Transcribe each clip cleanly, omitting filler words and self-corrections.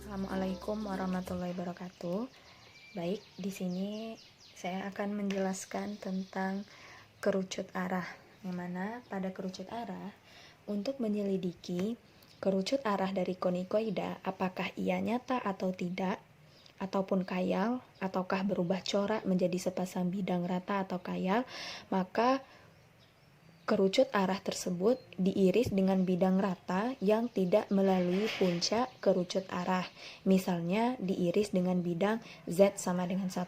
Assalamualaikum warahmatullahi wabarakatuh. Baik, di sini saya akan menjelaskan tentang kerucut arah. Yang mana pada kerucut arah, untuk menyelidiki kerucut arah dari konikoida, apakah ia nyata atau tidak, ataupun kayal, ataukah berubah corak menjadi sepasang bidang rata atau kayal, maka kerucut arah tersebut diiris dengan bidang rata yang tidak melalui puncak kerucut arah. Misalnya diiris dengan bidang Z sama dengan 1.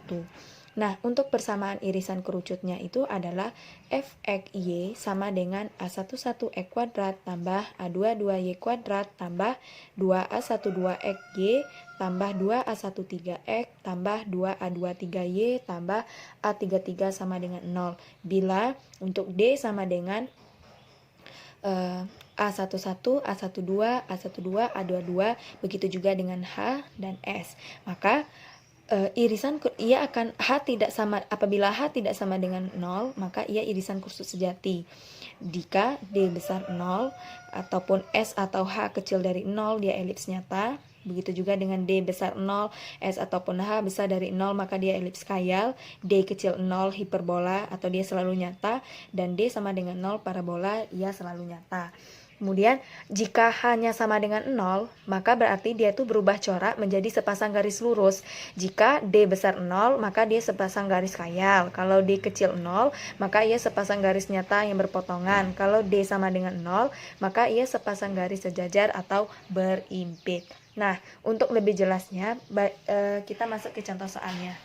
Nah, untuk persamaan irisan kerucutnya itu adalah Fx sama dengan A11 kuadrat tambah A22y kuadrat tambah 2A12xy tambah 2A13x tambah 2A23y tambah A33 sama dengan 0. Bila untuk D sama dengan A11, A12, A12, A22, begitu juga dengan H dan S. Maka irisan ia akan H tidak sama, apabila H tidak sama dengan 0, maka ia irisan kursut sejati. Jika D besar 0 ataupun S atau H kecil dari 0, dia elips nyata. Begitu juga dengan D besar 0, S ataupun H besar dari 0, maka dia elips kayal. D kecil 0 hiperbola atau dia selalu nyata, dan D sama dengan 0 parabola, ia selalu nyata. Kemudian jika hanya sama dengan 0, maka berarti dia itu berubah corak menjadi sepasang garis lurus. Jika D besar 0, maka dia sepasang garis kayal. Kalau D kecil 0, maka ia sepasang garis nyata yang berpotongan. Kalau D sama dengan 0, maka ia sepasang garis sejajar atau berimpit. Nah, untuk lebih jelasnya, kita masuk ke contoh soalnya.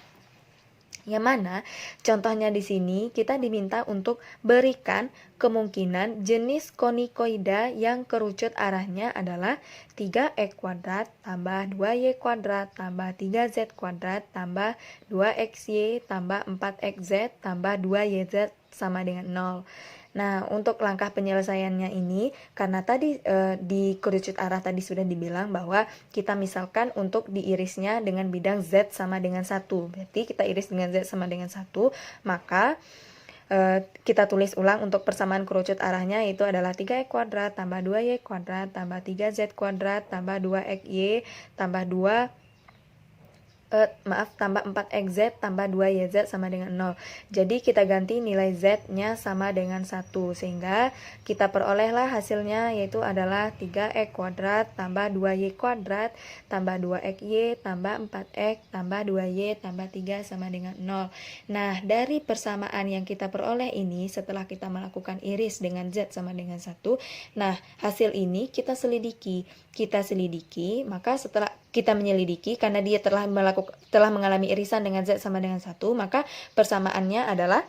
Yang mana contohnya di sini kita diminta untuk berikan kemungkinan jenis konikoida yang kerucut arahnya adalah 3x kuadrat tambah 2y kuadrat tambah 3z kuadrat tambah 2xy tambah 4xz tambah 2yz sama dengan 0. Nah, untuk langkah penyelesaiannya ini, karena tadi di kerucut arah tadi sudah dibilang bahwa kita misalkan untuk diirisnya dengan bidang Z sama dengan 1. Berarti kita iris dengan Z sama dengan 1, maka kita tulis ulang untuk persamaan kerucut arahnya, yaitu adalah 3x kuadrat tambah 2y kuadrat tambah 3z kuadrat tambah 2xy tambah 2 tambah 4xz tambah 2yz sama dengan 0. Jadi kita ganti nilai z-nya sama dengan 1, sehingga kita perolehlah hasilnya, yaitu adalah 3x kuadrat tambah 2y kuadrat tambah 2xy tambah 4x tambah 2y tambah 3 sama dengan 0. Nah, dari persamaan yang kita peroleh ini, setelah kita melakukan iris dengan z sama dengan 1, nah hasil ini kita selidiki, maka setelah kita menyelidiki, karena dia telah mengalami irisan dengan Z sama dengan 1, maka persamaannya adalah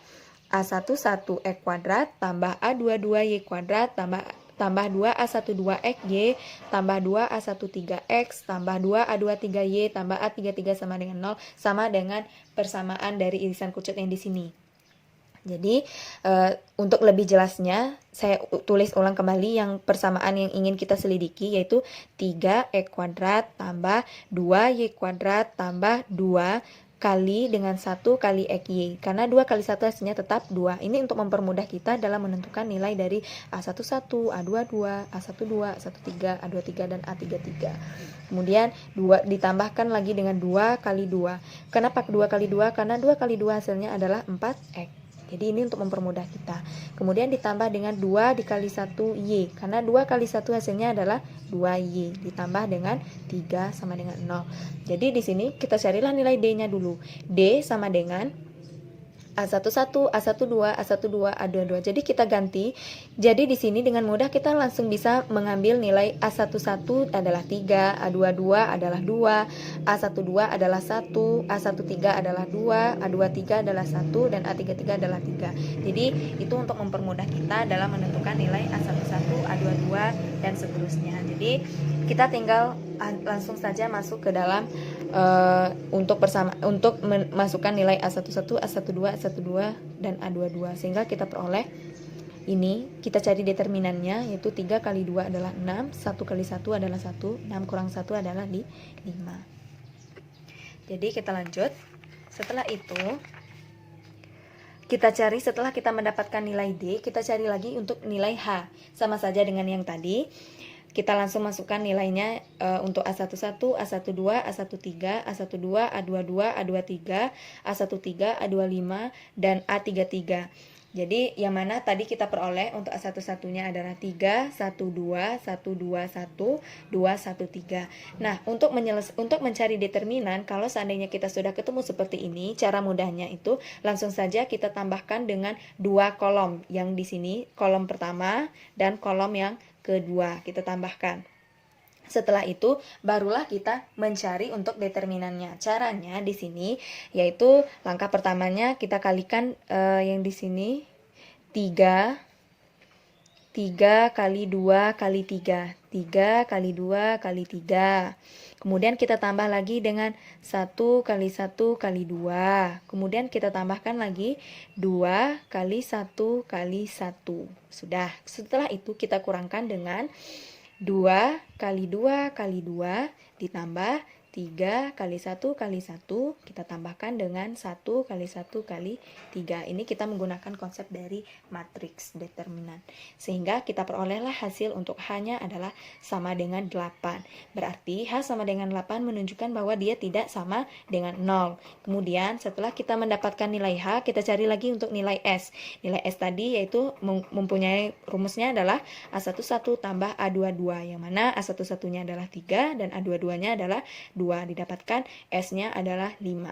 A11 X kuadrat tambah A22Y kuadrat tambah 2A12XY tambah 2A13X tambah 2A23Y tambah A33 sama dengan 0 sama dengan persamaan dari irisan kerucut yang di sini. Jadi untuk lebih jelasnya saya tulis ulang kembali yang persamaan yang ingin kita selidiki, yaitu 3x kuadrat tambah 2y kuadrat tambah 2 kali dengan 1 kali xy. Karena 2 kali 1 hasilnya tetap 2. Ini untuk mempermudah kita dalam menentukan nilai dari A11, A22, A12, A13, A23, dan A33. Kemudian 2 ditambahkan lagi dengan 2 kali 2. Kenapa 2 kali 2? Karena 2 kali 2 hasilnya adalah 4x. Jadi ini untuk mempermudah kita. Kemudian ditambah dengan 2 dikali 1 Y. Karena 2 kali 1 hasilnya adalah 2Y. Ditambah dengan 3 sama dengan 0. Jadi di sini kita carilah nilai D-nya dulu. D sama dengan A11, A12, A12, A22. Jadi kita ganti. Jadi di sini dengan mudah kita langsung bisa mengambil nilai A11 adalah 3, A22 adalah 2, A12 adalah 1, A13 adalah 2, A23 adalah 1, dan A33 adalah 3. Jadi itu untuk mempermudah kita dalam menentukan nilai A11, A22, dan seterusnya. Jadi kita tinggal langsung saja masuk ke dalam untuk masukkan nilai A11, A12, A12, dan A22, sehingga kita peroleh ini. Kita cari determinannya, yaitu 3 kali 2 adalah 6, 1 kali 1 adalah 1, 6 kurang 1 adalah 5. Jadi kita lanjut. Setelah itu kita cari, setelah kita mendapatkan nilai D, kita cari lagi untuk nilai H. Sama saja dengan yang tadi. Kita langsung masukkan nilainya untuk A11, A12, A13, A12, A22, A23, A13, A25, dan A33. Jadi yang mana tadi kita peroleh untuk A11-nya adalah 3, 12, 121, 213. Nah, untuk mencari determinan, kalau seandainya kita sudah ketemu seperti ini, cara mudahnya itu langsung saja kita tambahkan dengan dua kolom. Yang di sini kolom pertama dan kolom yang kedua kita tambahkan. Setelah itu barulah kita mencari untuk determinannya. Caranya di sini yaitu langkah pertamanya kita kalikan yang di sini 3 kali 2 kali 3. 3 kali 2 kali 3. Kemudian kita tambah lagi dengan 1 kali 1 kali 2. Kemudian kita tambahkan lagi 2 kali 1 kali 1. Sudah. Setelah itu kita kurangkan dengan 2 kali 2 kali 2 ditambah 3 kali 1 kali 1 kita tambahkan dengan 1 kali 1 kali 3. Ini kita menggunakan konsep dari matriks determinan. Sehingga kita perolehlah hasil untuk H-nya adalah sama dengan 8. Berarti H sama dengan 8 menunjukkan bahwa dia tidak sama dengan 0. Kemudian setelah kita mendapatkan nilai H, kita cari lagi untuk nilai S. Nilai S tadi yaitu mempunyai rumusnya adalah A11 tambah A22. Yang mana A11-nya adalah 3 dan A22-nya adalah 2. Didapatkan S-nya adalah 5.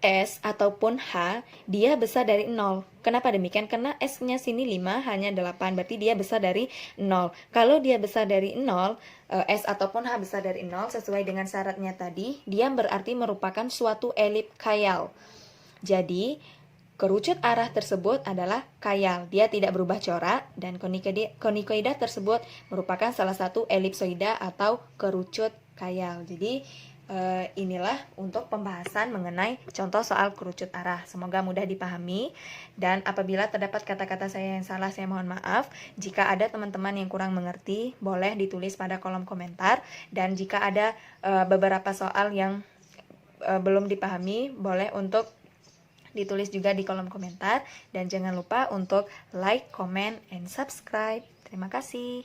S ataupun H dia besar dari 0. Kenapa demikian? Karena S-nya sini 5, H-nya 8. Berarti dia besar dari 0. Kalau dia besar dari 0, S ataupun H besar dari 0 sesuai dengan syaratnya tadi, dia berarti merupakan suatu elip khayal. Jadi kerucut arah tersebut adalah khayal. Dia tidak berubah corak dan konikoida tersebut merupakan salah satu elipsoida atau kerucut khayal. Jadi inilah untuk pembahasan mengenai contoh soal kerucut arah. Semoga mudah dipahami, dan apabila terdapat kata-kata saya yang salah, saya mohon maaf. Jika ada teman-teman yang kurang mengerti, boleh ditulis pada kolom komentar, dan jika ada beberapa soal yang belum dipahami, boleh untuk ditulis juga di kolom komentar, dan jangan lupa untuk like, comment, and subscribe. Terima kasih.